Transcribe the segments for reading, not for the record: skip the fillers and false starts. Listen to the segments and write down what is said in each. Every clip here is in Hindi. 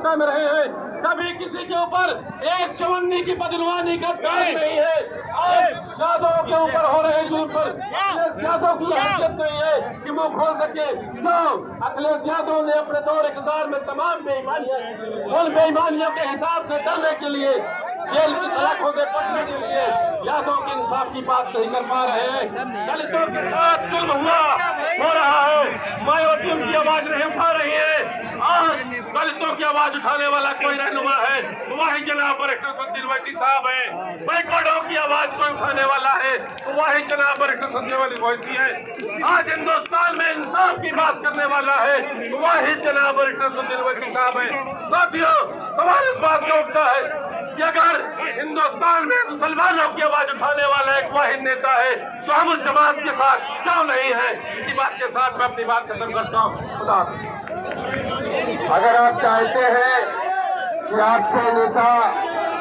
सत्ता में रहे हैं, कभी किसी के ऊपर एक चवन्नी की बदनवानी का दाग नहीं है। आज यादव के ऊपर हो रहे जुल्म पर अखिलेश यादव की हैसियत नहीं है कि मुंह खोल सके। क्यों? अखिलेश यादव ने अपने दौर इक़्तिदार में तमाम बेईमानियां, उन बेईमानियों के हिसाब से डरने के लिए, जेल की सलाखों से बचने के लिए यादव के इंसाफ की बात नहीं कर पा रहे हैं। दलितों के साथ जुल्म हो रहा है, मायावती उनकी आवाज नहीं उठा रही है। आज दलितों की आवाज उठाने वाला कोई रहनुमा है, वही जनाब बैरिस्टर सुखदेव वैसी साहब है। बैकवर्डों की आवाज कोई उठाने वाला है, वही जनाब बैरिस्टर सुखदेव वैसी है। आज हिंदुस्तान में इंसाफ की बात करने वाला है, वही जनाब बैरिस्टर सुखदेव वैसी साहब है। साथियों, सवाल इस बात का उठता है कि अगर हिंदुस्तान में मुसलमानों की आवाज उठाने वाला एक वाहिद नेता है, तो हम उस जमात के साथ क्यों नहीं है? इसी बात के साथ मैं अपनी बात खत्म करता हूँ। खुदा। अगर आप चाहते हैं कि आपके नेता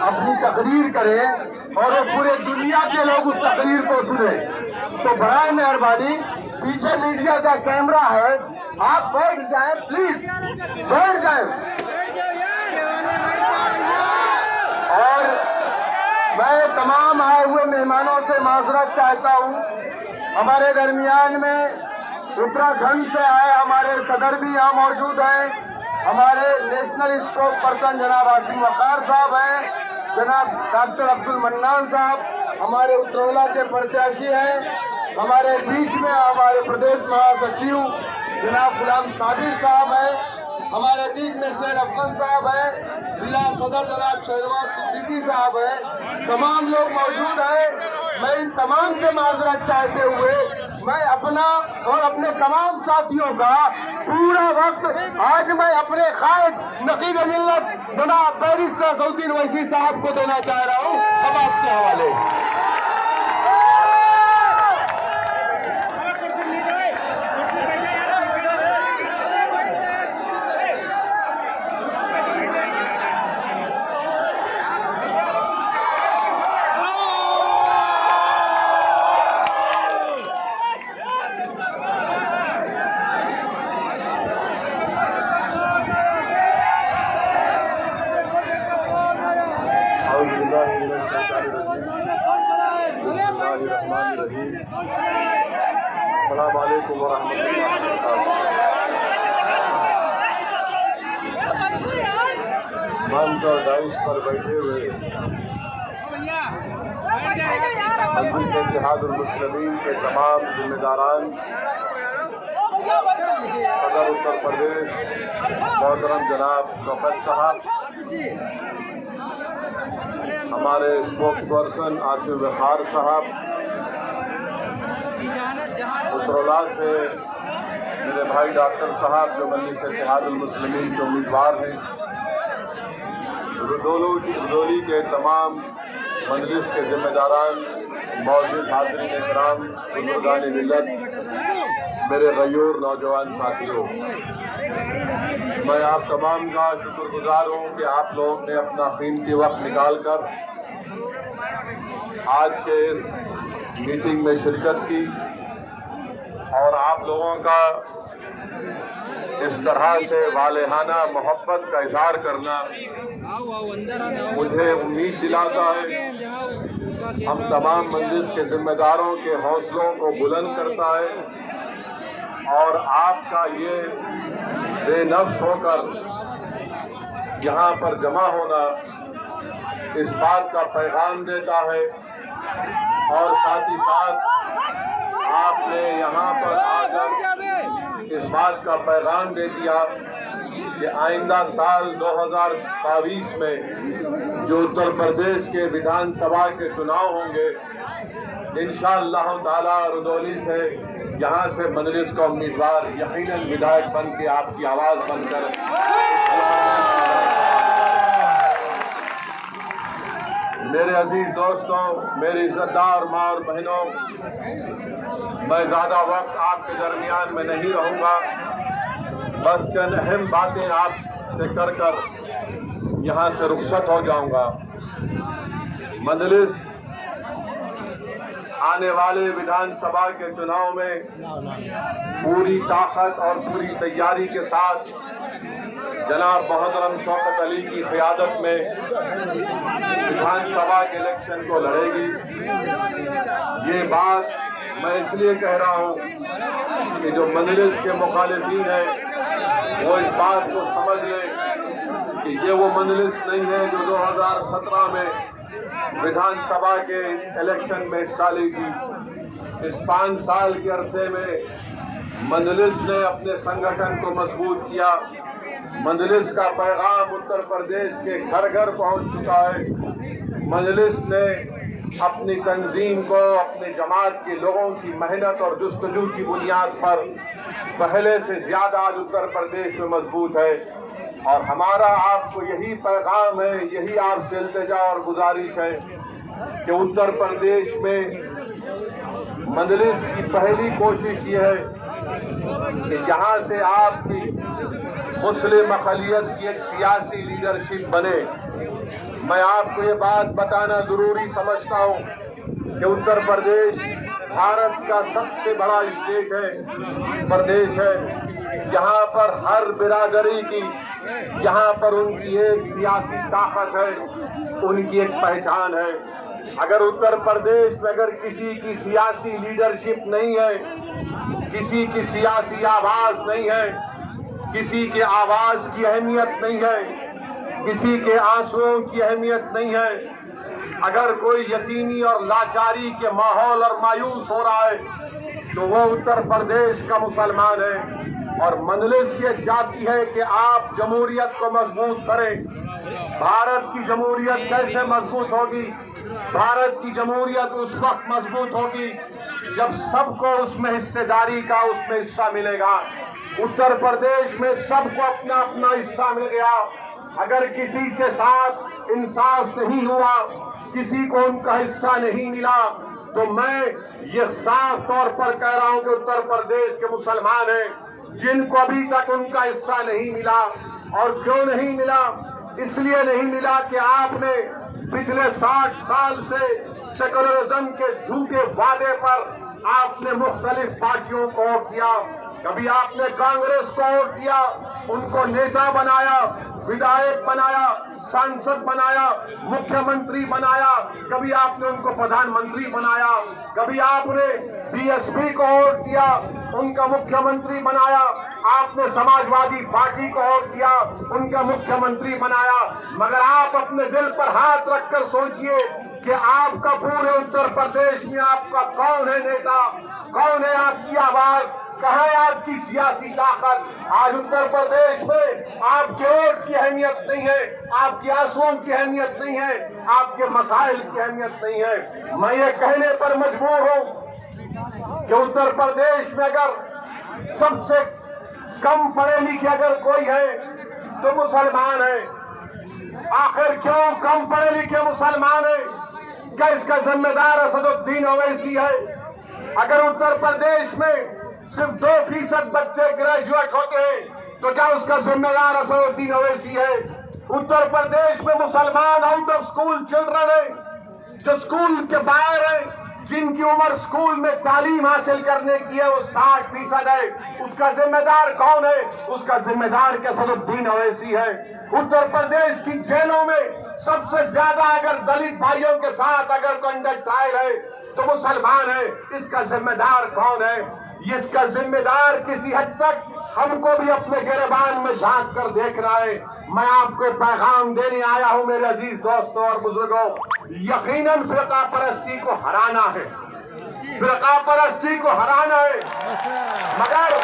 अपनी तकरीर करें और वो पूरे दुनिया के लोग उस तकरीर को सुने, तो बराए मेहरबानी पीछे मीडिया का कैमरा है, आप बैठ जाएं, प्लीज बैठ जाएं। और मैं तमाम आए हुए मेहमानों से माजरत चाहता हूं। हमारे दरमियान में उत्तराखंड से आए हमारे सदर भी यहाँ मौजूद हैं, हमारे नेशनल स्पोक पर्सन जनाब आसिम वकार साहब हैं, जनाब डॉक्टर अब्दुल मन्नान साहब हमारे उत्तरौला के प्रत्याशी हैं, हमारे बीच में हमारे प्रदेश महासचिव जनाब गुलाम साबिर साहब हैं, हमारे बीच में शेर अफजल साहब है, जिला सदर जनाब शहनवाज सिद्दीकी साहब है, तमाम लोग मौजूद हैं। मैं इन तमाम से माजरत चाहते हुए मैं अपना और अपने तमाम साथियों का पूरा वक्त आज मैं अपने खायद नकीब मिल्लत जनाब बैरिस्टर सऊदी वैसी साहब को देना चाह रहा हूँ। अब आपके हवाले। अस्सलाम वालेकुम मंच और डाइस पर बैठे हुए मजलिस इत्तेहादुल मुस्लिमीन के तमाम जिम्मेदारान, सदर उत्तर प्रदेश मोहतरम जनाब शौकत साहब, हमारे स्पोक पर्सन आसिफ वकार साहब, उत्तरौला से मेरे भाई डॉक्टर साहब जो मजलिस इत्तेहादुल मुस्लिमीन के उम्मीदवार हैं, रुदौली के तमाम मजलिस के जिम्मेदारान, मौजूद हाज़रीन इकराम, बुजुर्गान मिल्लत, मेरे गयूर नौजवान साथियों, मैं आप तमाम का शुक्रगुजार हूँ कि आप लोगों ने अपना कीमती वक्त निकाल कर आज के मीटिंग में शिरकत की। और आप लोगों का इस तरह से वालेहाना मोहब्बत का इजहार करना मुझे उम्मीद दिलाता है, हम तमाम मंजिल के जिम्मेदारों के हौसलों को बुलंद करता है। और आपका ये बेनफ्स होकर यहाँ पर जमा होना इस बात का पैगाम देता है, और साथ ही साथ आपने यहाँ पर आकर इस बात का पैगाम दे दिया कि आइंदा साल 2022 में जो उत्तर प्रदेश के विधानसभा के चुनाव होंगे, इंशाअल्लाह ताला रुदौली से यहाँ से मजलिस का उम्मीदवार यकीनन विधायक बन के आपकी आवाज़ बनकर। मेरे अजीज दोस्तों, मेरी इज्जतदार माँ और बहनों, मैं ज़्यादा वक्त आपके दरमियान में नहीं रहूँगा, बस चंद अहम बातें आपसे कर यहाँ से रुखसत हो जाऊँगा। मजलिस आने वाले विधानसभा के चुनाव में पूरी ताकत और पूरी तैयारी के साथ जनाब मोहतरम शौकत अली की क़यादत में विधानसभा के इलेक्शन को लड़ेगी। ये बात मैं इसलिए कह रहा हूँ कि जो मजलिस के मुखालिफिन हैं वो इस बात को समझ लें कि ये वो मजलिस नहीं है जो 2017 में विधानसभा के इलेक्शन में हिस्सा ली थी। इस 5 साल के अरसे में मजलिस ने अपने संगठन को मजबूत किया। मजलिस का पैगाम उत्तर प्रदेश के घर घर पहुंच चुका है। मजलिस ने अपनी तंजीम को अपने जमात के लोगों की मेहनत और जुस्तजू की बुनियाद पर पहले से ज्यादा आज उत्तर प्रदेश में मजबूत है। और हमारा आपको यही पैगाम है, यही आपसे इल्तिजा और गुजारिश है कि उत्तर प्रदेश में मजलिस की पहली कोशिश ये है कि यहाँ से आपकी मुस्लिम अक़लियत की एक सियासी लीडरशिप बने। मैं आपको ये बात बताना जरूरी समझता हूँ कि उत्तर प्रदेश भारत का सबसे बड़ा स्टेट है, प्रदेश है। यहाँ पर हर बिरादरी की, यहाँ पर उनकी एक सियासी ताकत है, उनकी एक पहचान है। अगर उत्तर प्रदेश में अगर किसी की सियासी लीडरशिप नहीं है, किसी की सियासी आवाज नहीं है, किसी के आवाज की अहमियत नहीं है, किसी के आंसुओं की अहमियत नहीं है, अगर कोई यतीमी और लाचारी के माहौल और मायूस हो रहा है तो वो उत्तर प्रदेश का मुसलमान है। और मजलिस ये चाहती है कि आप जमहूरियत को मजबूत करें। भारत की जमहूरियत कैसे मजबूत होगी? भारत की जमहूरियत उस वक्त मजबूत होगी जब सबको उसमें हिस्सेदारी का उसमें हिस्सा मिलेगा। उत्तर प्रदेश में सबको अपना अपना हिस्सा मिल गया। अगर किसी के साथ इंसाफ नहीं हुआ, किसी को उनका हिस्सा नहीं मिला, तो मैं ये साफ तौर पर कह रहा हूं कि उत्तर प्रदेश के मुसलमान हैं जिनको अभी तक उनका हिस्सा नहीं मिला। और क्यों नहीं मिला? इसलिए नहीं मिला कि आपने पिछले 60 साल से सेकुलरिज्म के झूठे वादे पर आपने मुख्तलिफ पार्टियों को वोट किया। कभी आपने कांग्रेस को वोट किया, उनको नेता बनाया, विधायक बनाया, सांसद बनाया, मुख्यमंत्री बनाया, कभी आपने उनको प्रधानमंत्री बनाया, कभी आपने बीएसपी को वोट किया, उनका मुख्यमंत्री बनाया, आपने समाजवादी पार्टी को वोट किया, उनका मुख्यमंत्री बनाया। मगर आप अपने दिल पर हाथ रखकर सोचिए कि आपका पूरे उत्तर प्रदेश में आपका कौन है नेता, कौन है आपकी आवाज, कहाँ है आपकी सियासी ताकत? आज उत्तर प्रदेश में आपके वोट की अहमियत नहीं है, आपके आंसुओं की अहमियत नहीं है, आपके मसाइल की अहमियत नहीं है। मैं ये कहने पर मजबूर हूँ कि उत्तर प्रदेश में अगर सबसे कम पढ़े लिखे अगर कोई है तो मुसलमान है। आखिर क्यों कम पढ़े लिखे मुसलमान है? क्या इसका जिम्मेदार असदुद्दीन ओवैसी है? अगर उत्तर प्रदेश में सिर्फ 2% बच्चे ग्रेजुएट होते हैं तो क्या उसका जिम्मेदार असदुद्दीन ओवैसी है? उत्तर प्रदेश में मुसलमान आउट ऑफ स्कूल चिल्ड्रन है, जो स्कूल के बाहर है, जिनकी उम्र स्कूल में तालीम हासिल करने की है, वो 60% है। उसका जिम्मेदार कौन है? उसका जिम्मेदार क्या असदुद्दीन ओवैसी है? उत्तर प्रदेश की जेलों में सबसे ज्यादा अगर दलित भाइयों के साथ अगर कोई अंडर ट्रायल है तो मुसलमान है। इसका जिम्मेदार कौन है? इसका जिम्मेदार किसी हद तक हमको भी अपने गिरबान में झांक कर देखना है। मैं आपको पैगाम देने आया हूं मेरे अजीज दोस्तों और बुजुर्गों, यकीनन फिरका परस्ती को हराना है, फिरका परस्ती को हराना है। मगर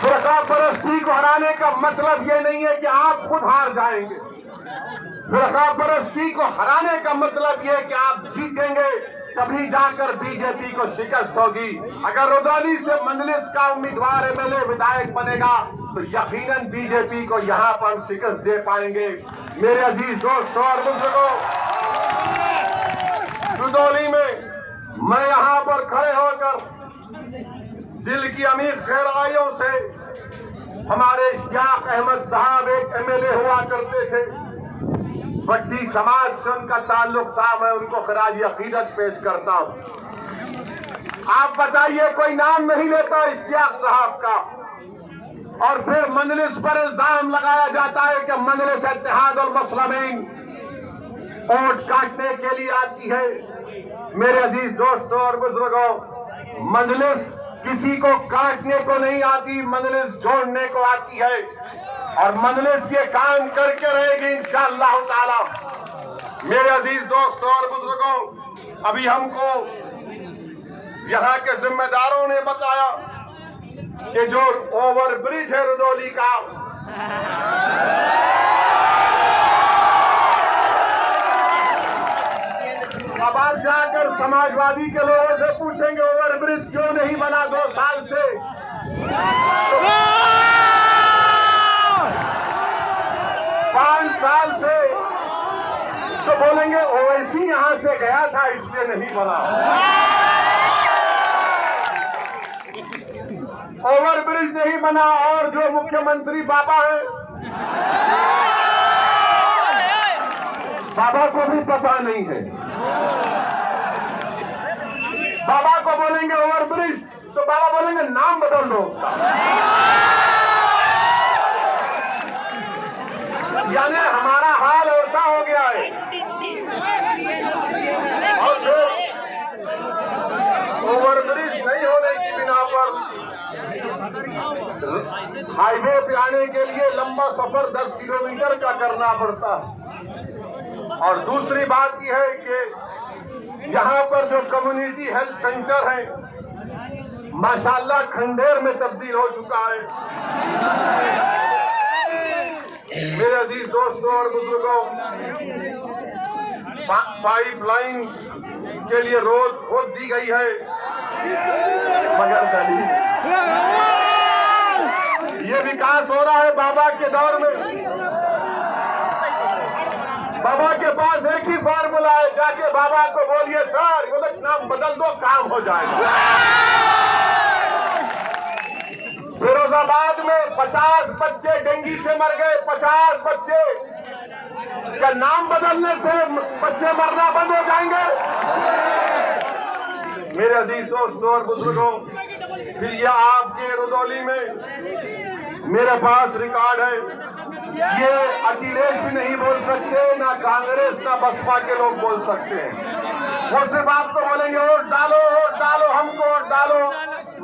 फिरका परस्ती को हराने का मतलब ये नहीं है कि आप खुद हार जाएंगे। फिरका परस्ती को हराने का मतलब ये कि आप जीतेंगे, तभी जाकर बीजेपी को शिकस्त होगी। अगर रुदौली से मजलिस का उम्मीदवार एमएलए विधायक बनेगा तो यकीनन बीजेपी को यहाँ पर हम शिकस्त दे पाएंगे। मेरे अजीज दोस्तों और बुजुर्गों, रुदौली में मैं यहाँ पर खड़े होकर दिल की अमीर गहराइयों से, हमारे इश्तियाक अहमद साहब एक एमएलए हुआ करते थे, भट्टी समाज से उनका ताल्लुक था, मैं उनको खराज अकीदत पेश करता हूं। आप बताइए, कोई नाम नहीं लेता इश्तियाक साहब का। और फिर मजलिस पर इल्जाम लगाया जाता है कि मजलिस इत्तेहाद और मुस्लिमीन वोट काटने के लिए आती है। मेरे अजीज दोस्तों और बुजुर्गों, मजलिस किसी को काटने को नहीं आती, मजलिस जोड़ने को आती है और मजलिस ये काम करके रहेगी इंशाअल्लाह ताला। मेरे अजीज दोस्तों और बुजुर्गों, अभी हमको यहाँ के जिम्मेदारों ने बताया कि जो ओवर ब्रिज है रुदौली का, अब आप जाकर समाजवादी के लोगों से पूछेंगे ओवर ब्रिज क्यों नहीं बना 2 साल से, 5 साल से, तो बोलेंगे ओवैसी यहां से गया था इसलिए नहीं बना। ओवर ब्रिज नहीं बना और जो मुख्यमंत्री बाबा है, बाबा को भी पता नहीं है। बाबा को बोलेंगे ओवर ब्रिज तो बाबा बोलेंगे नाम बदल दो उसका। यानी हमारा हाल ऐसा हो गया है। और फिर ओवर ब्रिज नहीं होने की बिना पर हाईवे पे आने के लिए लंबा सफर 10 किलोमीटर का करना पड़ता है। और दूसरी बात यह है कि यहाँ पर जो कम्युनिटी हेल्थ सेंटर है माशाल्लाह खंडेर में तब्दील हो चुका है। मेरे अजीज दोस्तों और बुजुर्गों, पाइपलाइन के लिए रोड खोद दी गई है, मगर ये विकास हो रहा है बाबा के दौर में। बाबा के पास एक ही फार्मूला है, जाके बाबा को बोलिए सर बोले नाम बदल दो काम हो जाएगा। फिरोजाबाद में 50 बच्चे डेंगू से मर गए, 50 बच्चे, क्या नाम बदलने से बच्चे मरना बंद हो जाएंगे? मेरे अजीज दोस्तों और बुजुर्गों, फिर ये आपके रुदौली में मेरे पास रिकॉर्ड है, ये अखिलेश भी नहीं बोल सकते, ना कांग्रेस ना बसपा के लोग बोल सकते हैं। वो सिर्फ आपको बोलेंगे वोट डालो, वोट डालो, हमको वोट डालो,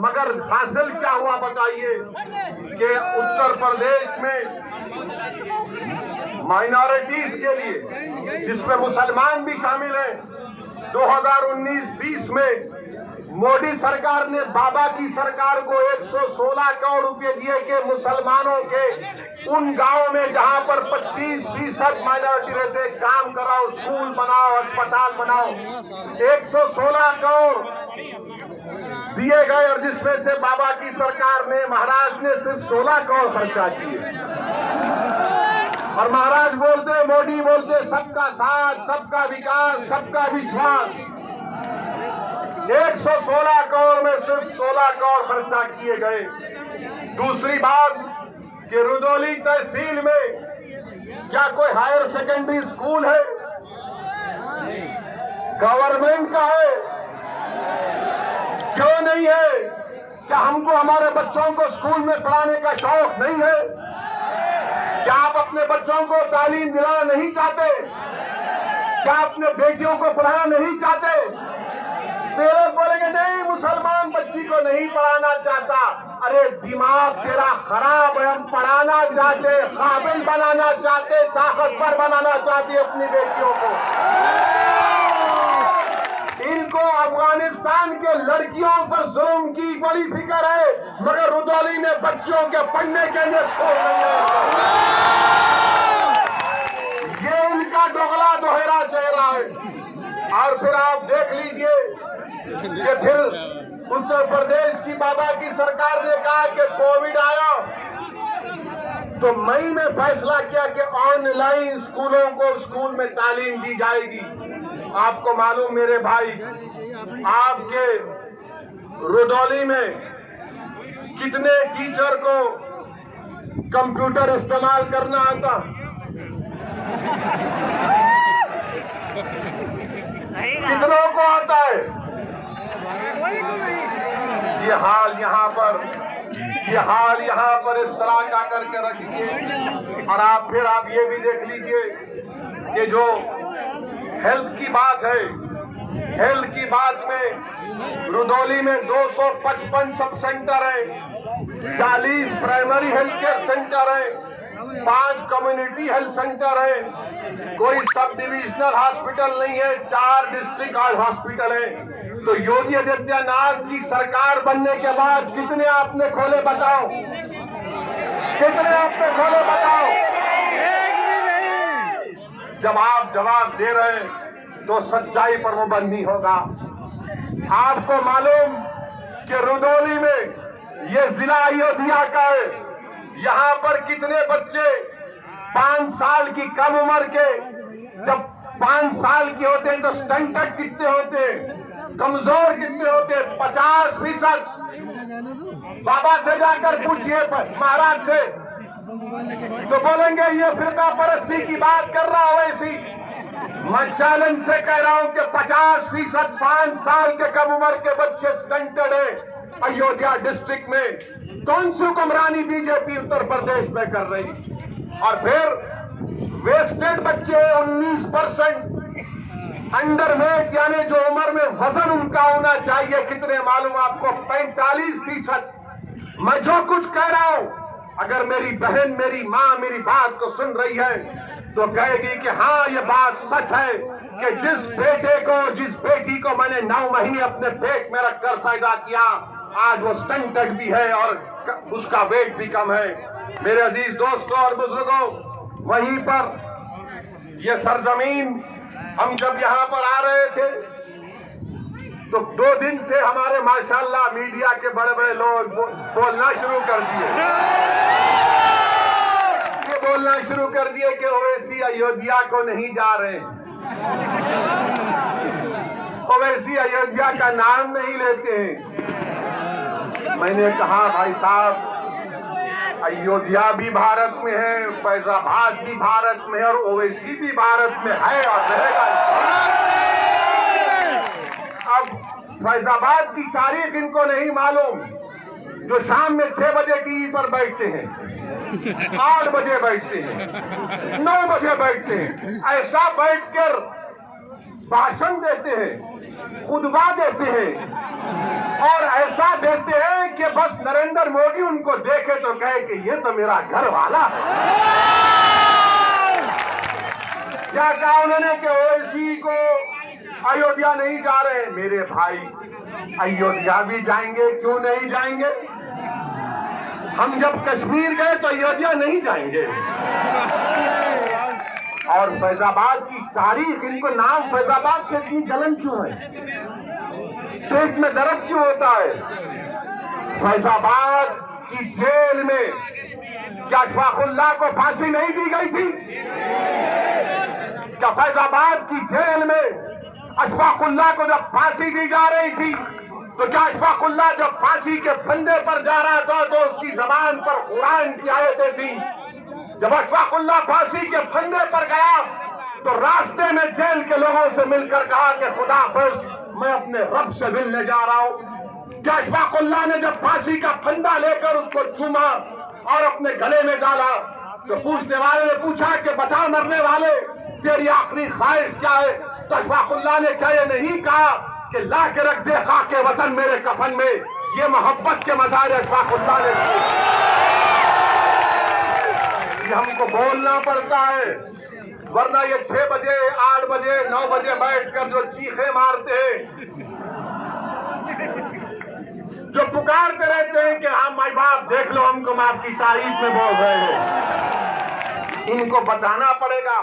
मगर हासिल क्या हुआ बताइए कि उत्तर प्रदेश में माइनॉरिटीज के लिए, जिसमें मुसलमान भी शामिल हैं, 2019-20 में मोदी सरकार ने बाबा की सरकार को 116 करोड़ रुपए दिए कि मुसलमानों के उन गांवों में जहां पर 25% माइनॉरिटी रहते काम कराओ, स्कूल बनाओ, अस्पताल बनाओ। 116 करोड़ दिए गए और जिसमें से बाबा की सरकार ने, महाराज ने सिर्फ 16 करोड़ खर्चा किए। और महाराज बोलते, मोदी बोलते सबका साथ, सबका विकास, सबका विश्वास। 116 करोड़ में सिर्फ 16 करोड़ खर्चा किए गए। दूसरी बात कि रुदौली तहसील में क्या कोई हायर सेकेंडरी स्कूल है? गवर्नमेंट का है, क्यों नहीं है? क्या हमको हमारे बच्चों को स्कूल में पढ़ाने का शौक नहीं है? क्या आप अपने बच्चों को तालीम दिलाना नहीं चाहते? क्या अपने बेटियों को पढ़ाना नहीं चाहते? पेरेंट्स बोलेंगे नहीं, मुसलमान बच्ची को नहीं पढ़ाना चाहता। अरे दिमाग तेरा खराब है, हम पढ़ाना चाहते, काबिल बनाना चाहते, ताकतवर बनाना चाहते अपनी बेटियों को। इनको अफगानिस्तान के लड़कियों पर जुल्म की बड़ी फिक्र है, मगर रुदौली में बच्चियों के पढ़ने के लिए स्कूल नहीं है। ये इनका दोगला दोहरा चेहरा है। और फिर आप देख लीजिए कि फिर उत्तर प्रदेश की बाबा की सरकार ने कहा कि कोविड आया तो मई में फैसला किया कि ऑनलाइन स्कूलों को स्कूल में तालीम दी जाएगी। आपको मालूम मेरे भाई, आपके रुदौली में कितने टीचर को कंप्यूटर इस्तेमाल करना आता? कितनों को आता है? ये हाल यहाँ पर ये हाल यहाँ पर इस तरह का करके रखिए। और आप ये भी देख लीजिए कि जो हेल्थ की बात है, हेल्थ की बात में रुदौली में 255 सब सेंटर है, 40 प्राइमरी हेल्थ केयर सेंटर है, 5 कम्युनिटी हेल्थ सेंटर है, कोई सब डिविजनल हॉस्पिटल नहीं है, 4 डिस्ट्रिक्ट हॉस्पिटल है। तो योगी आदित्यनाथ की सरकार बनने के बाद कितने आपने खोले बताओ, कितने आपने खोले बताओ? जब आप जवाब दे रहे हैं तो सच्चाई पर वो बंदी होगा। आपको मालूम कि रुदौली में ये जिला अयोध्या का है, यहाँ पर कितने बच्चे 5 साल की कम उम्र के, जब 5 साल के होते हैं तो स्टंटेड कितने होते हैं, कमजोर कितने होते हैं? 50%। बाबा से जाकर पूछिए, महाराज से, तो बोलेंगे ये फिरका परस्ती की बात कर रहा हो ऐसी। मैं चैलेंज से कह रहा हूं कि 50% 5 साल के कम उम्र के बच्चे स्टंटेड है अयोध्या डिस्ट्रिक्ट में। कौन सी हुक्मरानी बीजेपी उत्तर प्रदेश में कर रही? और फिर वेस्टेड बच्चे 19%, अंडरवेट यानी जो उम्र में वजन उनका होना चाहिए कितने मालूम आपको? 45%। मैं जो कुछ कह रहा हूं, अगर मेरी बहन, मेरी माँ मेरी बात को सुन रही है तो कहेगी कि हाँ ये बात सच है कि जिस बेटे को, जिस बेटी को मैंने 9 महीने अपने पेट में रखकर पैदा किया, आज वो स्टंटेड भी है और उसका वेट भी कम है। मेरे अजीज दोस्तों और बुजुर्गों, वहीं पर ये सरजमीन, हम जब यहाँ पर आ रहे थे तो 2 दिन से हमारे माशाल्लाह मीडिया के बड़े बड़े लोग बोलना शुरू कर दिए, ये बोलना शुरू कर दिए कि ओवैसी अयोध्या को नहीं जा रहे, ओवैसी अयोध्या का नाम नहीं लेते हैं। मैंने कहा भाई साहब, अयोध्या भी भारत में है, फैजाबाद भी भारत में है और ओवैसी भी भारत में है और रहेगा। अब फैजाबाद की तारीख इनको नहीं मालूम, जो शाम में 6 बजे टीवी पर बैठते हैं, 8 बजे बैठते हैं, 9 बजे बैठते हैं, ऐसा बैठकर भाषण देते हैं, खुतबा देते हैं और ऐसा देते हैं कि बस नरेंद्र मोदी उनको देखे तो कहे कि ये तो मेरा घर वाला है। क्या कहा उन्होंने कि ओवैसी को अयोध्या नहीं जा रहे? मेरे भाई, अयोध्या भी जाएंगे, क्यों नहीं जाएंगे? हम जब कश्मीर गए तो अयोध्या नहीं जाएंगे। और फैजाबाद की तारीख, इनको नाम फैजाबाद से इतनी जलन क्यों है? पेट में दर्द क्यों होता है? फैजाबाद की जेल में क्या अशफाकुल्लाह को फांसी नहीं दी गई थी? क्या फैजाबाद की जेल में अशफाकुल्लाह को जब फांसी दी जा रही थी तो क्या अशफाकुल्लाह जब फांसी के फंदे पर जा रहा था तो उसकी जबान पर कुरान की आयतें थी? जब अशफाकुल्लाह फांसी के फंदे पर गया तो रास्ते में जेल के लोगों से मिलकर कहा कि खुदा हाफिज, मैं अपने रब से मिलने जा रहा हूं। क्या अशफाकुल्लाह ने जब फांसी का फंदा लेकर उसको चूमा और अपने गले में डाला तो पूछने वाले ने पूछा कि बता मरने वाले, तेरी आखिरी ख्वाहिश क्या है? तो अशफाकुल्लाह ने क्या ये नहीं कहा कि ला के रख दे खाके वतन मेरे कफन में? ये मोहब्बत के मज़ार अशफाकुल्लाह ने। ये हमको बोलना पड़ता है, वरना ये 6 बजे, 8 बजे, 9 बजे बैठकर जो चीखे मारते हैं, जो पुकारते रहते हैं कि हाँ माई बाप देख लो हमको, हम आपकी तारीफ में बोल रहे हैं, इनको बताना पड़ेगा,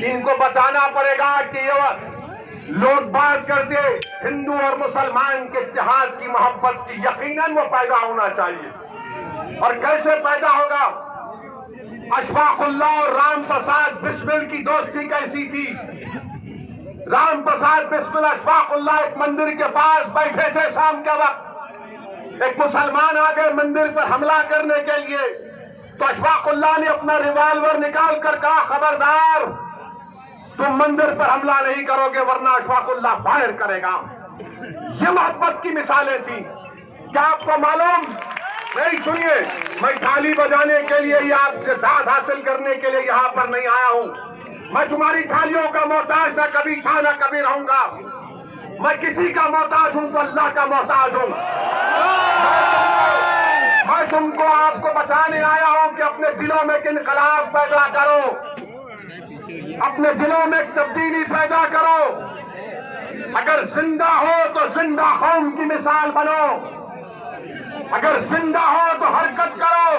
इनको बताना पड़ेगा कि ये लोग बात करते हिंदू और मुसलमान के इत्तेहाद की, मोहब्बत की, यकीनन वो पैदा होना चाहिए। और कैसे पैदा होगा? अशफाकुल्लाह और राम प्रसाद बिस्मिल की दोस्ती कैसी थी? राम प्रसाद बिस्मिल अशफाकुल्लाह एक मंदिर के पास बैठे थे शाम के वक्त, एक मुसलमान आ गए मंदिर पर हमला करने के लिए, तो अशफाकुल्लाह ने अपना रिवॉल्वर निकाल कर कहा, खबरदार तुम मंदिर पर हमला नहीं करोगे वरना अशफाकुल्लाह फायर करेगा। ये मोहब्बत की मिसालें थी। क्या आपको मालूम नहीं सुनिए, मैं थाली बजाने के लिए या आपसे दाद हासिल करने के लिए यहाँ पर नहीं आया हूँ। मैं तुम्हारी थालियों का मोहताज न कभी था न कभी रहूंगा। मैं किसी का मोहताज हूँ तो अल्लाह का मोहताज हूँ। मैं तुमको आपको बताने आया हूँ कि अपने दिलों में इनकलाब पैदा करो, अपने दिलों में तब्दीली पैदा करो। अगर जिंदा हो तो जिंदा कौम की मिसाल बनो, अगर जिंदा हो तो हरकत करो,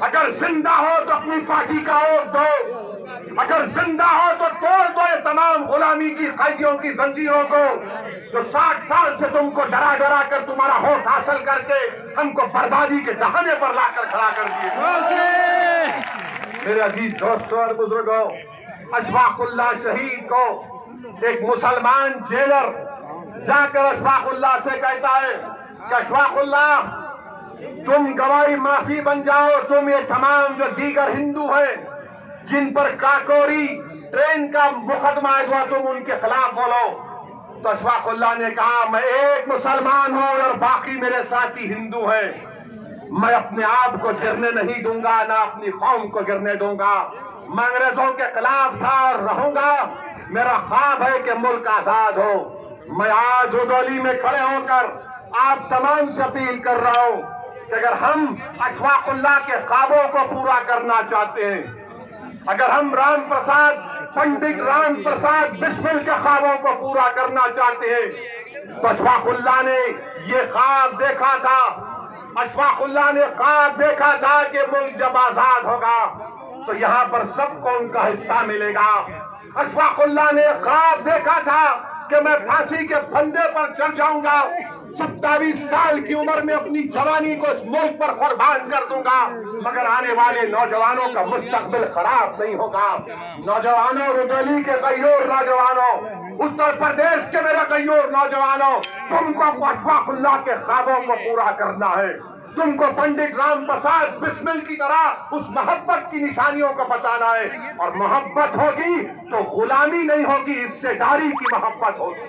अगर जिंदा हो तो अपनी पार्टी का वोट दो, अगर जिंदा हो तो तोड़ दो ये तमाम गुलामी की कैदियों की जंजीरों को जो 60 साल से तुमको डरा डरा कर तुम्हारा वोट हासिल करके हमको बर्बादी के दहाने पर लाकर खड़ा कर दिए। मेरे अजीज दोस्तों और बुजुर्गों, अशफाकुल्लाह शहीद को एक मुसलमान जेलर जाकर अशफाकुल्लाह से कहता है कि अशफाकुल्लाह, तुम गवाही माफी बन जाओ, तुम ये तमाम जो दीगर हिंदू हैं जिन पर काकोरी ट्रेन का मुकदमा हुआ, तुम उनके खिलाफ बोलो। तो अशफाकुल्लाह ने कहा, मैं एक मुसलमान हूं और बाकी मेरे साथी हिंदू हैं। मैं अपने आप को गिरने नहीं दूंगा, ना अपनी कौम को गिरने दूंगा। मैं अंग्रेजों के खिलाफ था और रहूंगा। मेरा ख्वाब है कि मुल्क आजाद हो। मैं आज रुदौली में खड़े होकर आप तमाम से अपील कर रहा हूं कि अगर हम अशफाकुल्लाह के ख्वाबों को पूरा करना चाहते हैं, अगर हम राम प्रसाद पंडित राम प्रसाद बिस्मिल के ख्वाबों को पूरा करना चाहते हैं, तो अशफाकुल्लाह ने ये ख्वाब देखा था। अशफाकुल्लाह ने ख्वाब देखा था कि मुल्क जब आजाद होगा तो यहाँ पर सबको उनका हिस्सा मिलेगा। अशफाकुल्लाह ने ख्वाब देखा था कि मैं फांसी के फंदे पर चढ़ जाऊंगा, 27 साल की उम्र में अपनी जवानी को इस मुल्क पर कुर्बान कर दूंगा, मगर आने वाले नौजवानों का मुस्तकबिल खराब नहीं होगा। नौजवानों, रुदौली के गयूर नौजवानों, उत्तर प्रदेश के मेरे गयूर नौजवानों, तुमको अशफाकुल्लाह के ख्वाबों को पूरा करना है। तुमको पंडित राम प्रसाद बिस्मिल की तरह उस मोहब्बत की निशानियों को बताना है, और मोहब्बत होगी तो गुलामी नहीं होगी, हिस्सेदारी की मोहब्बत होगी,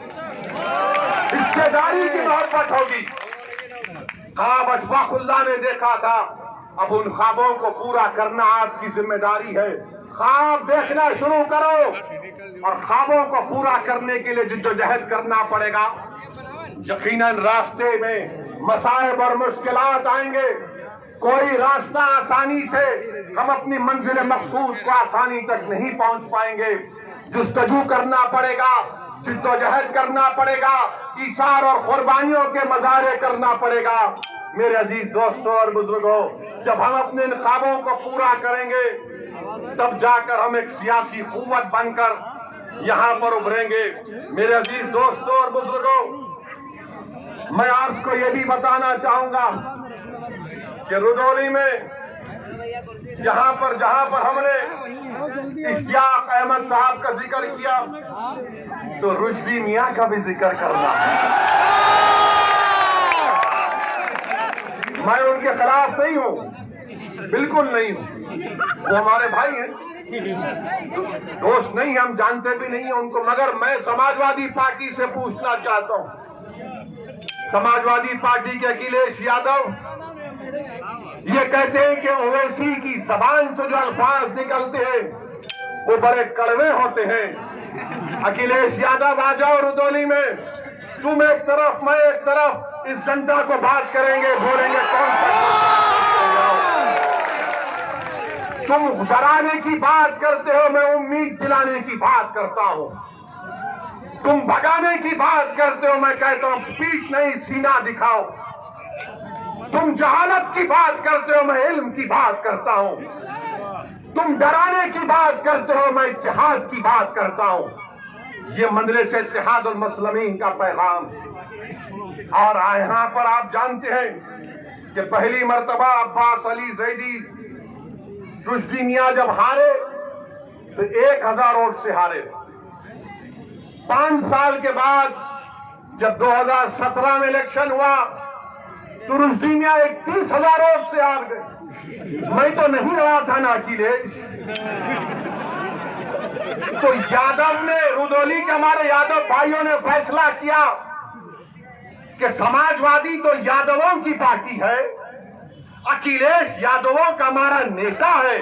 हिस्सेदारी की मोहब्बत होगी। ख्वाब अशफाकुल्लाह ने देखा था, अब उन ख्वाबों को पूरा करना आपकी जिम्मेदारी है। ख्वाब देखना शुरू करो और ख्वाबों को पूरा करने के लिए जिद्दोजहद करना पड़ेगा। यकीनन रास्ते में मसाइब और मुश्किलात आएंगे, कोई रास्ता आसानी से हम अपनी मंजिल मकसूद को आसानी तक नहीं पहुंच पाएंगे। जुस्तजू करना पड़ेगा, जिद्दोजहद करना पड़ेगा, ईसार और कुर्बानियों के मजारे करना पड़ेगा। मेरे अजीज दोस्तों और बुजुर्गों, जब हम अपने इन ख्वाबों को पूरा करेंगे तब जाकर हम एक सियासी कुव्वत बनकर यहाँ पर उभरेंगे। मेरे अजीज दोस्तों और बुजुर्गों, मैं आपको ये भी बताना चाहूंगा कि रुदौली में जहां पर हमने इश्तियाक अहमद साहब का जिक्र किया, तो रुश्दी मियां का भी जिक्र करना है। मैं उनके खिलाफ नहीं हूं, बिल्कुल नहीं हूं, वो हमारे भाई हैं, दोस्त नहीं, हम जानते भी नहीं हैं उनको। मगर मैं समाजवादी पार्टी से पूछना चाहता हूं, समाजवादी पार्टी के अखिलेश यादव ये कहते हैं कि ओवैसी की जबान से जो अल्फाज निकलते हैं वो बड़े कड़वे होते हैं। अखिलेश यादव आ जाओ रुदौली में, तुम एक तरफ मैं एक तरफ, इस जनता को बात करेंगे, बोलेंगे कौन सा। तुम डराने की बात करते हो, मैं उम्मीद दिलाने की बात करता हूं। तुम भगाने की बात करते हो, मैं कहता हूं पीठ नहीं सीना दिखाओ। तुम जहालत की बात करते हो, मैं इल्म की बात करता हूं। तुम डराने की बात करते हो, मैं इत्तेहाद की बात करता हूं। ये मजलिस इत्तेहाद उल मुस्लिमीन का पैगाम। और यहाँ पर आप जानते हैं कि पहली मर्तबा अब्बास अली जैदी रुश्दी मियां जब हारे तो 1000 वोट से हारे। 5 साल के बाद जब 2017 में इलेक्शन हुआ तो रुश्दी मियां 31,000 वोट से हार गए। मैं तो नहीं रहा था ना अखिलेश। तो यादव ने, रुदौली के हमारे यादव भाइयों ने फैसला किया कि समाजवादी तो यादवों की पार्टी है, अखिलेश यादवों का हमारा नेता है,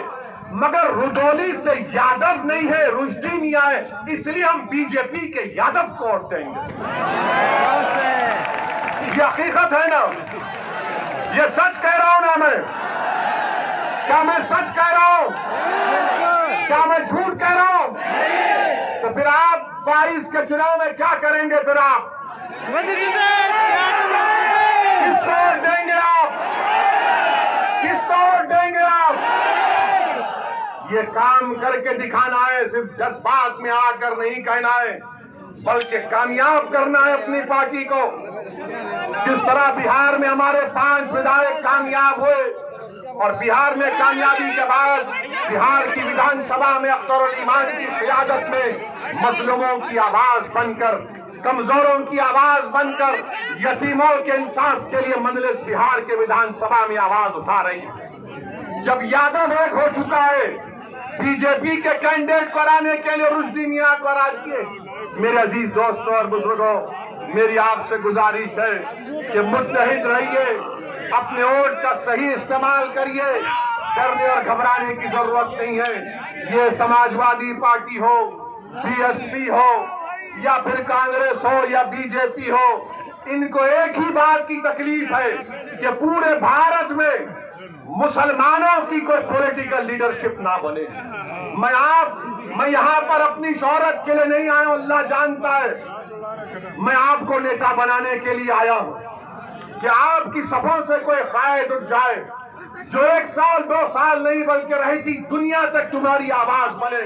मगर रुदौली से यादव नहीं है, रुश्दी मियां है, इसलिए हम बीजेपी के यादव को वोट देंगे। ये हकीकत है ना, ये सच कह रहा हूं ना मैं? क्या मैं सच कह रहा हूं? क्या मैं झूठ कह रहा हूं? तो फिर आप 22 के चुनाव में क्या करेंगे? फिर आप किसको वोट देंगे? आप किसको वोट देंगे? आप ये काम करके दिखाना है, सिर्फ जज्बात में आकर नहीं कहना है, बल्कि कामयाब करना है अपनी पार्टी को। जिस तरह बिहार में हमारे 5 विधायक कामयाब हुए और बिहार में कामयाबी के बाद बिहार की विधानसभा में अख्तर ईमान की क़ियादत में मजलूमों की आवाज बनकर, कमजोरों की आवाज बनकर, यतीमों के इंसाफ के लिए मजलिस बिहार के विधानसभा में आवाज उठा रही है। जब यादव एक हो चुका है, बीजेपी के कैंडिडेट कराने के लिए रुश्दी मियां को राजिए। मेरे अजीज दोस्तों और बुजुर्गों, मेरी आपसे गुजारिश है कि मुत्तहिद रहिए, अपने वोट का सही इस्तेमाल करिए, डरने और घबराने की जरूरत नहीं है। ये समाजवादी पार्टी हो, बीएसपी हो, या फिर कांग्रेस हो या बीजेपी हो, इनको एक ही बात की तकलीफ है कि पूरे भारत में मुसलमानों की कोई पॉलिटिकल लीडरशिप ना बने। मैं यहाँ पर अपनी शोहरत के लिए नहीं आया हूं, अल्लाह जानता है। मैं आपको नेता बनाने के लिए आया हूं कि आपकी सफों से कोई कायद उठ जाए जो 1 साल 2 साल नहीं बल्कि रहती दुनिया तक तुम्हारी आवाज बने।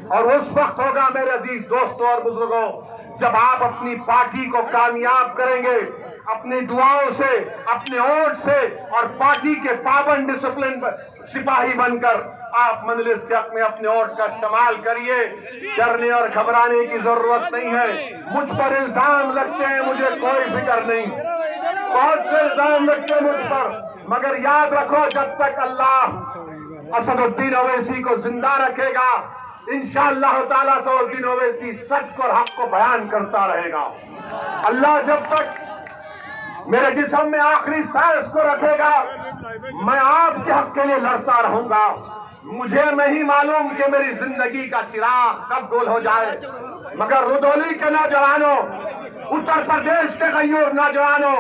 और उस वक्त होगा मेरे अजीज दोस्तों और बुजुर्गों, जब आप अपनी पार्टी को कामयाब करेंगे, अपनी दुआओं से, अपने वोट से और पार्टी के पाबंद डिसिप्लिन सिपाही बनकर आप मजलिस के हक में अपने वोट का इस्तेमाल करिए। डरने और घबराने की जरूरत नहीं है। मुझ पर इल्जाम लगते हैं, मुझे कोई फिक्र नहीं, बहुत से इल्जाम लगते हैं मुझ पर, मगर याद रखो, जब तक अल्लाह असदुद्दीन ओवैसी को जिंदा रखेगा, इंशाअल्लाह ताला असदुद्दीन ओवैसी सच को और हक को बयान करता रहेगा। अल्लाह जब तक मेरे जिस्म में आखिरी सांस को रखेगा, मैं आपके हक के लिए लड़ता रहूंगा। मुझे नहीं मालूम कि मेरी जिंदगी का चिराग कब गोल हो जाए, मगर रुदौली के नौजवानों, उत्तर प्रदेश के गयूर नौजवानों,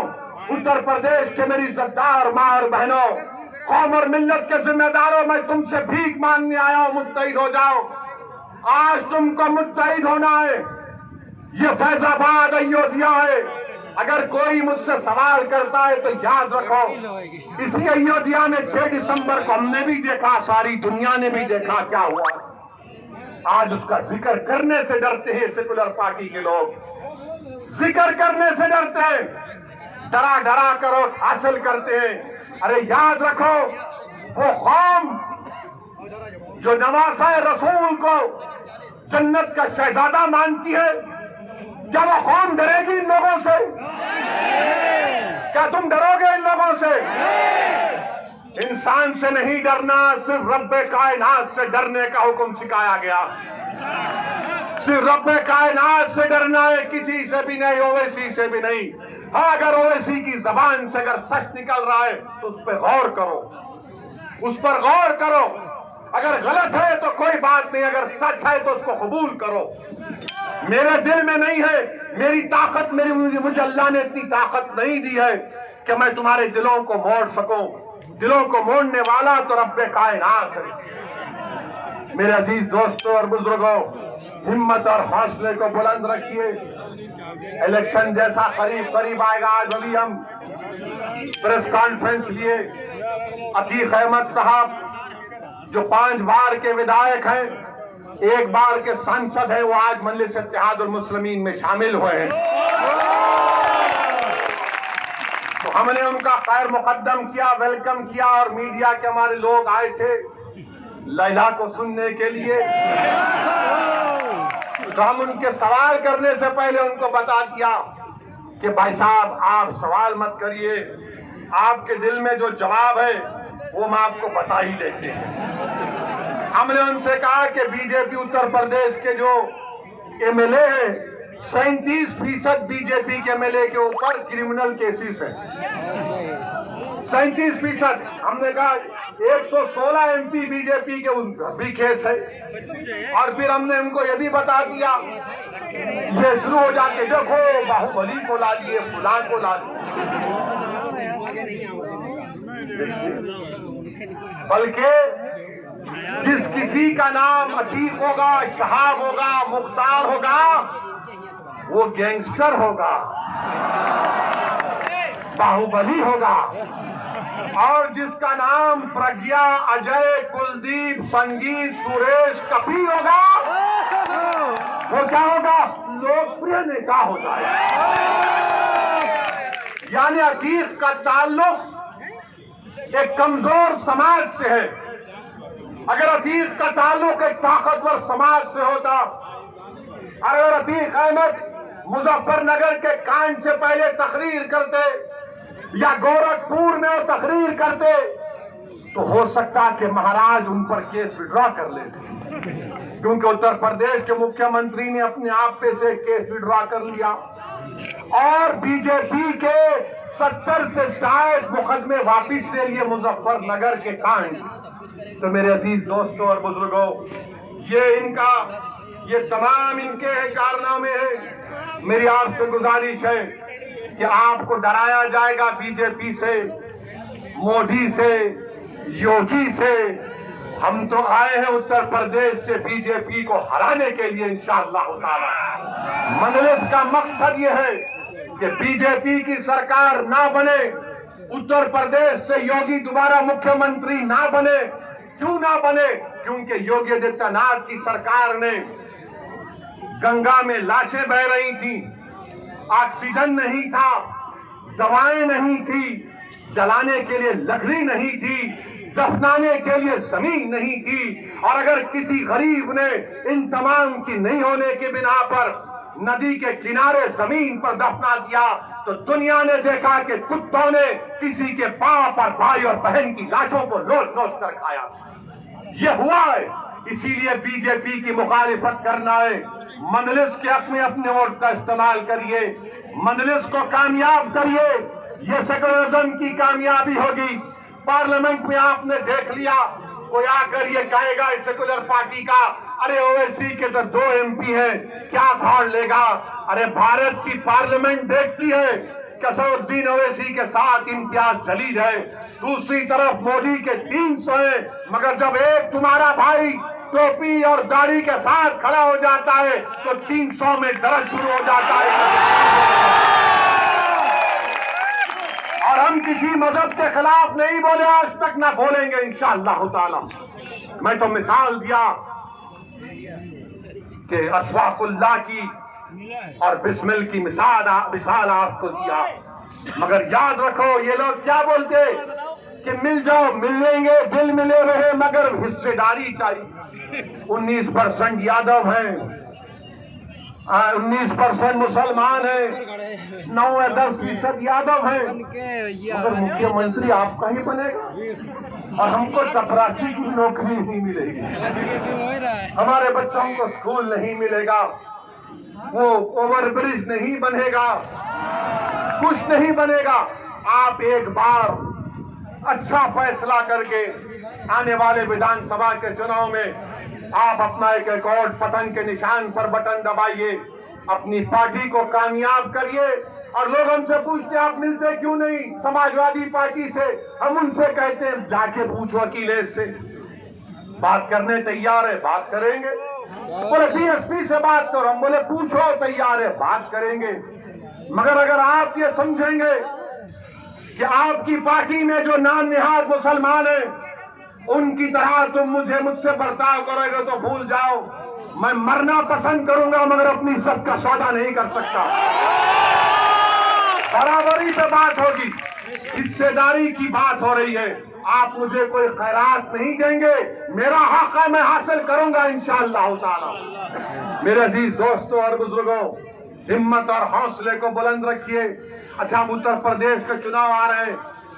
उत्तर प्रदेश के मेरी इज्जतदार माँ और बहनों, कौम और मिल्लत के जिम्मेदारों, मैं तुमसे भीख मांगने आया हूं, मुत्तहिद हो जाओ। आज तुमको मुत्तहिद होना है। ये फैजाबाद अयोध्या है। अगर कोई मुझसे सवाल करता है तो याद रखो, इसी अयोध्या में 6 दिसंबर को हमने भी देखा, सारी दुनिया ने भी देखा क्या हुआ। आज उसका जिक्र करने से डरते हैं सेकुलर पार्टी के लोग, जिक्र करने से डरते हैं, डरा डरा कर वोट हासिल करते हैं। अरे याद रखो, वो कौम जो नवासा रसूल को जन्नत का शहजादा मानती है, क्या वो कौम डरेगी इन लोगों से? क्या तुम डरोगे इन लोगों से? इंसान से नहीं डरना, सिर्फ रब्बे कायनात से डरने का हुक्म सिखाया गया। सिर्फ रब्बे कायनात से डरना है, किसी से भी नहीं, ओवैसी से भी नहीं। हाँ, अगर ओवैसी की जबान से अगर सच निकल रहा है तो उस पर गौर करो, उस पर गौर करो। अगर गलत है तो कोई बात नहीं, अगर सच है तो उसको कबूल करो। मेरे दिल में नहीं है, मेरी ताकत, मुझे अल्लाह ने इतनी ताकत नहीं दी है कि मैं तुम्हारे दिलों को मोड़ सकूं। दिलों को मोड़ने वाला तो रब्बे कायनात है। मेरे अजीज दोस्तों और बुजुर्गों, हिम्मत और हौसले को बुलंद रखिए। इलेक्शन जैसा करीब करीब आएगा। आज अभी हम प्रेस कॉन्फ्रेंस लिए, अतीक अहमद साहब जो 5 बार के विधायक हैं, 1 बार के सांसद हैं, वो आज मजलिस इत्तेहादुल मुस्लिमीन में शामिल हुए हैं। तो हमने उनका खैर मुकद्दम किया, वेलकम किया, और मीडिया के हमारे लोग आए थे लैला को सुनने के लिए। तो हम उनके सवाल करने से पहले उनको बता दिया कि भाई साहब, आप सवाल मत करिए, आपके दिल में जो जवाब है वो हम आपको बता ही देते हैं। हमने उनसे कहा कि बीजेपी उत्तर प्रदेश के जो एमएलए हैं, 37% बीजेपी के एमएलए के ऊपर क्रिमिनल केसेस हैं। 37%। हमने कहा 116 MP बीजेपी के भी केस है। और फिर हमने उनको ये भी बता दिया, ये शुरू हो जाते देखो बाहुबली को ला लिए, फुला को ला लिए। बल्कि जिस किसी का नाम अतीक होगा, शहाब होगा, मुख्तार होगा, वो गैंगस्टर होगा, बाहुबली होगा। और जिसका नाम प्रज्ञा, अजय, कुलदीप, संगीत, सुरेश, कपिल होगा, वो क्या होगा? लोकप्रिय नेता हो जाएगा। यानी अतीक का ताल्लुक एक कमजोर समाज से है। अगर अतीक का ताल्लुक एक ताकतवर समाज से होता, अगर अतीक अहमद मुजफ्फरनगर के कांड से पहले तकरीर करते या गोरखपुर में वो तकरीर करते, तो हो सकता कि महाराज उन पर केस विड्रॉ कर लेते, क्योंकि उत्तर प्रदेश के मुख्यमंत्री ने अपने आप पे से केस विड्रॉ कर लिया। और बीजेपी के 70 से शायद मुकदमे वापिस ले लिए मुजफ्फरनगर के कांड। तो मेरे अजीज दोस्तों और बुजुर्गों, ये तमाम इनके कारनामे हैं। मेरी आपसे गुजारिश है कि आपको डराया जाएगा बीजेपी से, मोदी से, योगी से। हम तो आए हैं उत्तर प्रदेश से बीजेपी को हराने के लिए इंशाअल्लाह ताला। मजलिस का मकसद ये है कि बीजेपी की सरकार ना बने, उत्तर प्रदेश से योगी दोबारा मुख्यमंत्री ना बने। क्यों ना बने? क्योंकि योगी आदित्यनाथ की सरकार ने गंगा में लाशें बह रही थी, ऑक्सीजन नहीं था, दवाएं नहीं थी, जलाने के लिए लकड़ी नहीं थी, दफनाने के लिए जमीन नहीं थी। और अगर किसी गरीब ने इन तमाम की नहीं होने के बिना पर नदी के किनारे जमीन पर दफना दिया, तो दुनिया ने देखा कि कुत्तों ने किसी के पांव पर भाई और बहन की लाशों को नोच नोच कर खाया। ये हुआ है, इसीलिए बीजेपी की मुखालिफत करना है। मजलिस के अपने वोट का इस्तेमाल करिए, मजलिस को कामयाब करिए, ये सेकुलरिज्म की कामयाबी होगी। पार्लियामेंट में आपने देख लिया, कोई आकर ये कहेगा इस सेकुलर पार्टी का, अरे ओवैसी के तो 2 MP है, क्या घोड़ लेगा। अरे भारत की पार्लियामेंट देखती है कसरुद्दीन ओवैसी के साथ इम्तियाज जलील है, दूसरी तरफ मोदी के 300 है, मगर जब एक तुम्हारा भाई टोपी और दाढ़ी के साथ खड़ा हो जाता है तो 300 में दर्द शुरू हो जाता है। और हम किसी मजहब के खिलाफ नहीं बोले, आज तक ना बोलेंगे इंशाअल्लाह ताला। मैं तो मिसाल दिया कि अशफाकुल्लाह की और बिस्मिल की मिसाल आपको दिया, मगर याद रखो ये लोग क्या बोलते कि मिल जाओ, मिल लेंगे, दिल मिले रहे मगर हिस्सेदारी चाहिए। 19% यादव हैं, 19% मुसलमान हैं, 9 या 10% यादव हैं, मगर मुख्यमंत्री आपका ही बनेगा और हमको चपरासी की नौकरी नहीं मिलेगी, हमारे बच्चों को स्कूल नहीं मिलेगा, वो ओवरब्रिज नहीं बनेगा, कुछ नहीं बनेगा। आप एक बार अच्छा फैसला करके आने वाले विधानसभा के चुनाव में आप अपना एक रिकॉर्ड पतन के निशान पर बटन दबाइए, अपनी पार्टी को कामयाब करिए। और लोग हमसे पूछते आप मिलते क्यों नहीं समाजवादी पार्टी से? हम उनसे कहते हैं जाके पूछो अखिलेश से, बात करने तैयार है, बात करेंगे। बोले BSP से बात करो, हम बोले पूछो, तैयार है, बात करेंगे। मगर अगर आप ये समझेंगे कि आपकी पार्टी में जो नाम निहाद मुसलमान है उनकी तरह तुम मुझसे बर्ताव करोगे तो भूल जाओ, मैं मरना पसंद करूंगा मगर अपनी इज्जत का सौदा नहीं कर सकता। बराबरी पे बात होगी, हिस्सेदारी की बात हो रही है। आप मुझे कोई खैरात नहीं देंगे, मेरा हक है, मैं हासिल करूंगा इंशाअल्लाह ताला। मेरे अजीज दोस्तों और बुजुर्गों, हिम्मत और हौसले को बुलंद रखिए। अच्छा, उत्तर प्रदेश के चुनाव आ रहे हैं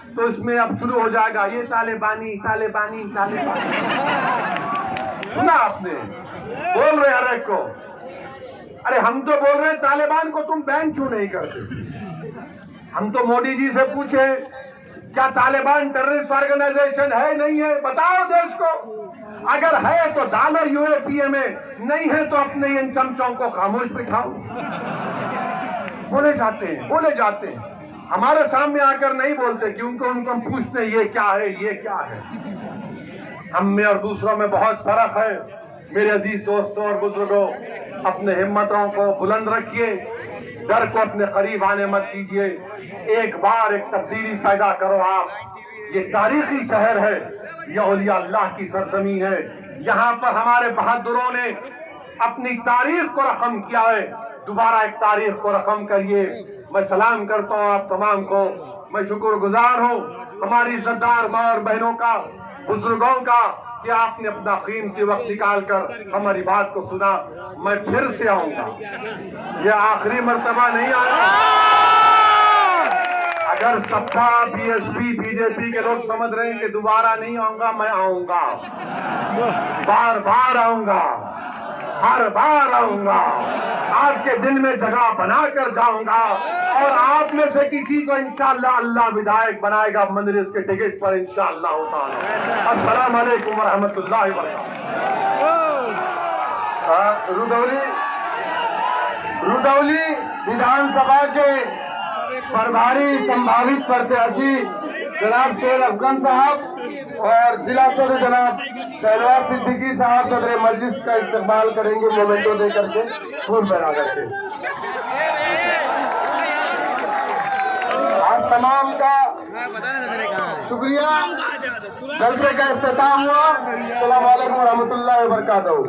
तो इसमें अब शुरू हो जाएगा ये तालिबानी तालिबानी तालिबानी। सुना आपने? बोल रहे हर एक को। अरे हम तो बोल रहे हैं तालिबान को तुम बैन क्यों नहीं करते? हम तो मोदी जी से पूछे क्या तालिबान टेररिस्ट ऑर्गेनाइजेशन है नहीं है? बताओ देश को। अगर है तो डॉलर यूएपीए में, नहीं है तो अपने इन चमचों को खामोश बिठाओ। बोले जाते हैं हमारे सामने आकर नहीं बोलते, क्योंकि उनको हम पूछते हैं ये क्या है, ये क्या है। हम में और दूसरों में बहुत फर्क है। मेरे अजीज दोस्तों और बुजुर्गों, अपने हिम्मतों को बुलंद रखिए, डर को अपने करीब आने मत कीजिए। एक बार एक तब्दीली पैदा करो आप। ये तारीखी शहर है, यह औलिया अल्लाह की सरजमीन है। यहाँ पर हमारे बहादुरों ने अपनी तारीख को रकम किया है। दोबारा एक तारीख को रकम करिए। मैं सलाम करता हूँ आप तमाम को। मैं शुक्रगुजार हूँ हमारी इज्जतदार माँ और बहनों का, बुजुर्गों का, कि आपने अपना कीमती वक्त निकाल कर हमारी बात को सुना। मैं फिर से आऊंगा, यह आखिरी मर्तबा नहीं आया। अगर सपा, बीएसपी, बीजेपी के लोग समझ रहे हैं कि दोबारा नहीं आऊंगा, मैं आऊंगा, बार बार आऊंगा, हर बार आऊंगा, आपके दिल में जगह बनाकर जाऊंगा। और आप में से किसी को इंशाअल्लाह अल्लाह विधायक बनाएगा मजलिस के टिकट पर इंशाअल्लाह ताला। अस्सलाम वालेकुम व रहमतुल्लाहि व बरकातहू। रुदौली विधानसभा के प्रभारी संभावित प्रत्याशी जनाब शेर अफगान साहब और जिला सदर जनाब शहनवाज सिद्दीकी साहब सदर मजलिस का इस्तेमाल करेंगे मोमेंटो दे करके, फूल बना करके। आप तमाम का शुक्रिया। जलसे का इफ्तिताम हुआ। अस्सलाम वालेकुम रहमतुल्लाहि व बरकातहू।